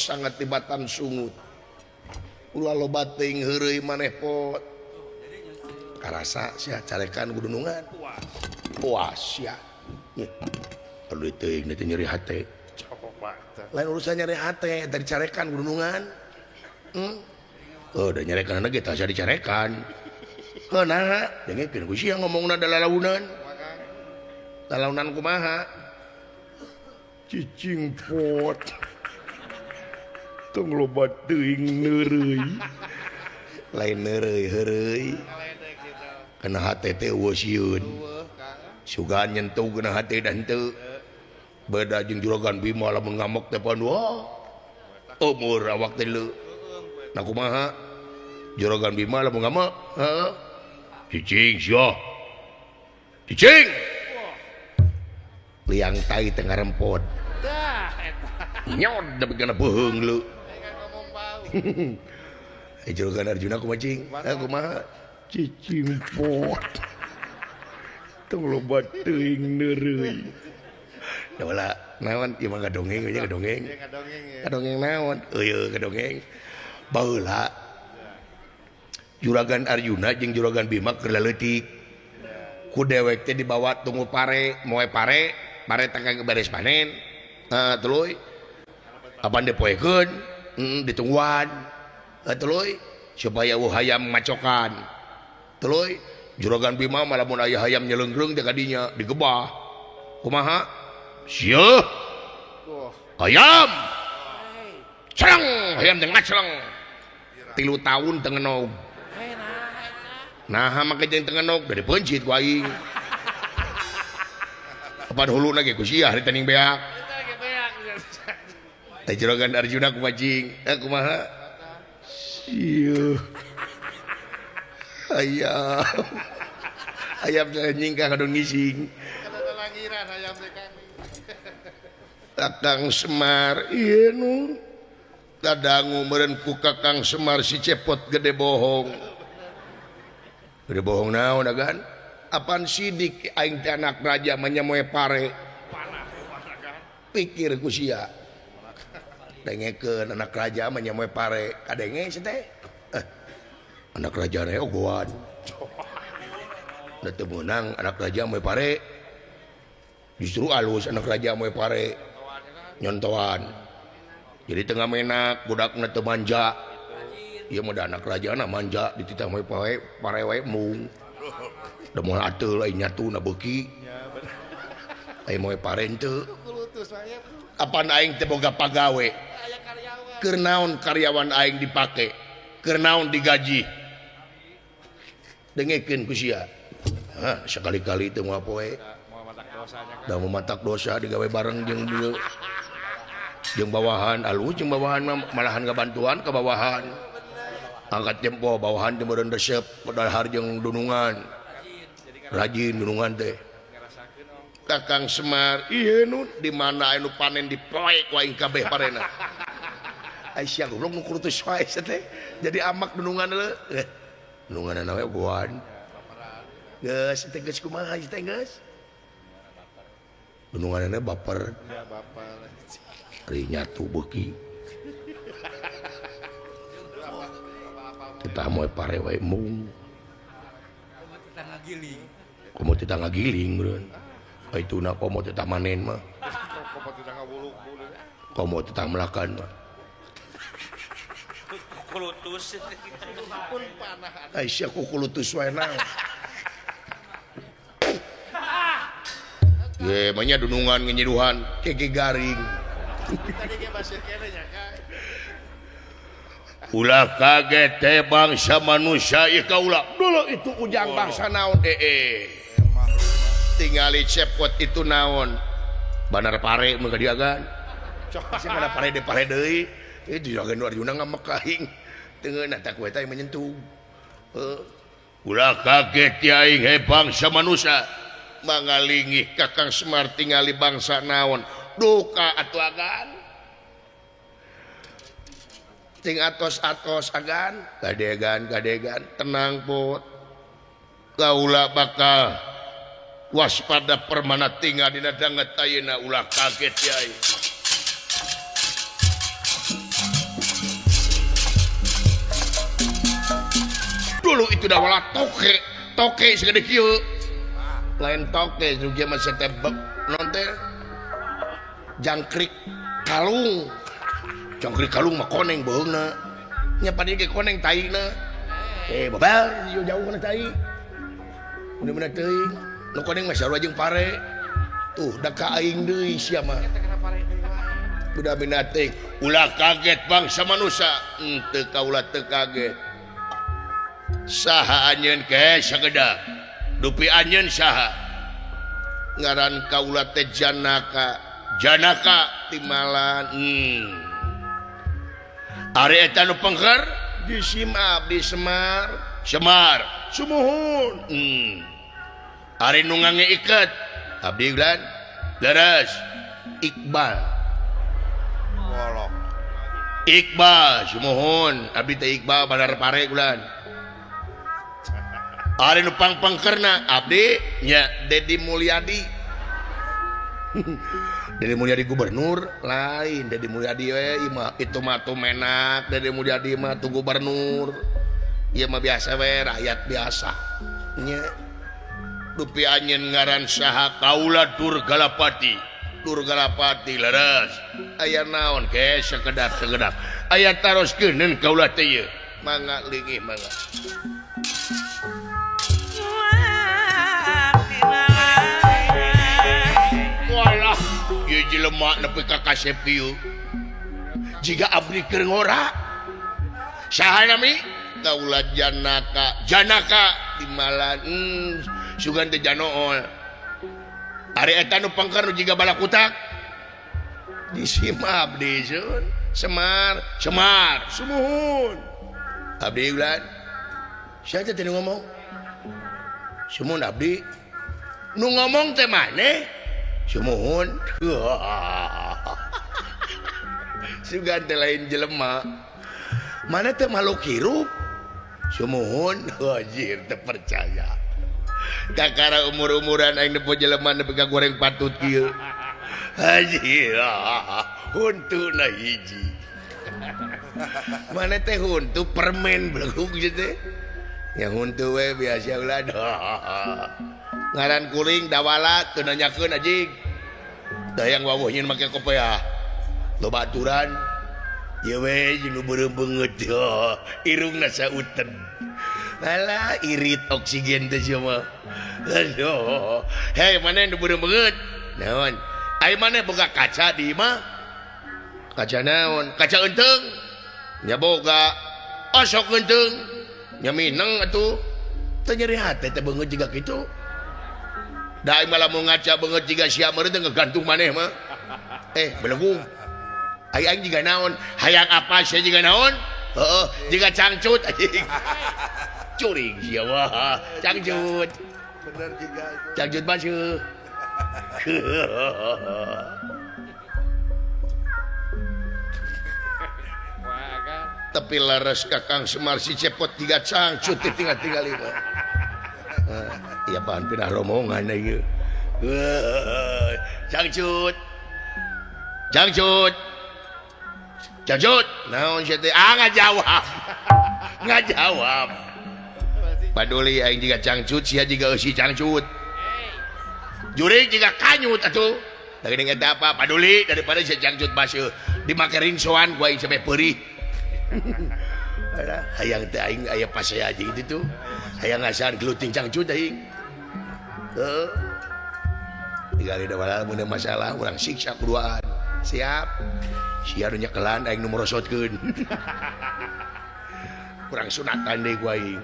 sangat tibatan sungut ulah loba teuing heureuy maneh pot karasa sia carekan gunungan puas sia perlu teuing teh nyeri hate lain urusan nyeri hate dari carekan gunungan oh da nyarekan ge tah sia dicarekan nah dengekeun ku sia ngomongna dalalaunan lalaunan kumaha cicing pot tong loba teuing neureuy lain neureuy heureuy kana hate teh eueuh sieun sugan nyentuh kana hate dan teu beda jeung juragan Bima lamun ngamok teh pan wah umur awak teh leu nah kumaha juragan Bima lamun ngamok heeh cicing sia cicing liang tai teh ngarempot nyod da bigana beuheung leu juragan Arjuna kumaha cing kumaha cicing pot tong loba teuing neureuy da wala naon ieu mah gadongeng we gadongeng gadongeng naon euy gadongeng baheula juragan Arjuna jeung juragan Bima keur leutik ku dewek teh dibawa tunggu pare moe pare teh kagak beres panen tuluy apa dipoekeun ditungguan tuluy supaya hayam macokan tuluy juragan Bima malah mun aya hayam nyeleungreng teh kadinya digebah kumaha sieuh hayam cereng hayam teh ngacleng 3 tahun teu ngenog nah make jeung teu ngenog da dipencit ku aing apa huluna ge ku sia hari teuing beak teh juragan Arjuna kumaha cing kumaha sieuh ayam nyingkah kadon ngising Kakang Semar ieu nu kadangu meureun ku Kakang Semar si cepot gede bohong naon agan apaan sidik aing teh anak raja menyamoe pare pikir ku sia dengekeun anak raja menyamoe pare kadenge sia teh anak raja na ogoan da teu meunang anak raja moe pare justru alus anak raja moe pare nyontoan jadi tengah menak budakna teu manja ieu mah da anak raja na manja dititah moe pare wae mung da moal ateul ai nyatuna beuki ai moe pare teu apaan aing teh boga pagawe keur naon karyawan aing dipake keur naon digaji dengekeun ku sia sekali-kali teu moal poe da matak dosa digawe bareng jeung bawahan alus jeung bawahan malahan ngabantuan ka bawahan angkat jempol bawahan jeung meureun resep padahar jeung dunungan rajin dunungan teh Kakang Semar ieu nu di mana anu panen dipoek ku aing kabeh parena ai sia goblok nu kurutus wae teh jadi amak dunungan leuh dunungan we goan geus teh geus kumaha teh geus dununganna baper ari nyatu beuki kita moe pare wae mung komo teu ngagiling meureun aituna komo teu manen mah komo teu melakan mah kulutus pun panah ai sia ku kulutus wae naon ye mah nya dunungan nginyiduhan kege garing tadi ge basir kene nya ulah kaget teh bangsa manusia ieu kaulah dulu itu ujang bangsa naon tingali cepot itu naon banar pare mun ka diagan sia kana pare deui itu jagain Arjuna ngamek aing teungeun eta ku eta menyentuh ulah kaget ya aing he bangsa manusia mangalingih Kakang Semar tingali bangsa naon duka atuh agan ting atos-atos agan gadegan tenang pot kaula bakal waspada permana tinggal dina danget ayeuna ulah kaget yai dulu itu dah wala toke segede kieu lain toke juga mah teh non teh jangkrik kalung mah koneng beungna nya padi ge koneng taina babal jauh kana tai bener-bener teuing nu koneng mah sarua jeung pare tuh da ka aing deui sia mah budak binatang ulah kaget bangsa manusia teu kaula teu kaget saha anjeun ke sageda dupi anjeun saha ngaran kaula teh janaka timalan ari eta nu pengker di simab di semar sumuhun ari nu ngangeiket abdi glan leres Iqbal sumuhun abdi teh Iqbal Bandar Pare bulan ari nu pangkerna abdi nya Dedi Mulyadi Dedi Mulyadi gubernur lain Dedi Mulyadi we itu mah tuh menak Dedi Mulyadi mah tuh gubernur ieu mah biasa we rakyat biasa nya dupi anjeun ngaran saha kaula Durgalapati leres aya naon ke sekedap aya taroskeun kaula teh ieu mangga linggih mangga walah ieu jelema nepi ka kasep ieu jiga abdi keur ngora saha nami kaula janaka timalan sugan teh janool ari eta nu pangker nu jiga balakutak disimap di semar sumuhun abdi ulan sia teh ngomong sumuhun abdi nu ngomong teh maneh sumuhun sugan teh lain jelema mana teh makhluk hirup sumuhun anjir teu percaya kakara umur-umuran aing nepo jelema nepi ka goreng patut kieu haji huntuna hiji mana teh huntu permen belegug teh yang huntu we biasa ulah ngaran kuring dawala teu nanyakeun anjing dayang wawuh nyeun make kopea loba aturan ieu we jeung nu beureum beungeut irungna sauteun alah irit oksigen teh sia mah aduh hei mana nu beureum beungeut naon ai mana boga kaca di mah kaca naon kaca enteung nya boga osok enteung nya mineng atuh teu nyeri hate teh beungeut jiga kitu da ai malah mau ngaca beungeut jiga sia meureun teh ngegantung maneh mah belegung ai aing jiga naon hayang apa sia jiga naon heeh jiga cangcut anjing curing sia wah cangcut bener jiga itu cangcut baseuh tapi laras Kakang Semar si cepot tiga cangcut tinggal lima iya bahan pindah rombongan ieu cangcut naon sia teh ngajawab paduli aing jiga cangcut sia jiga eusi cangcut jurig jiga kanyut atuh da geuning eta apa paduli daripada sia cangcut baseuh dimake ringsoan ku aing sampe peurih hayang teh aing aya pasaya aja itu tuh hayang ngasan geluting cangcut aing heuh tinggal da wala mun masalah urang siksa kuduaan siap sia nu nyekelan aing nu merosotkeun kurang sunatan deui ku aing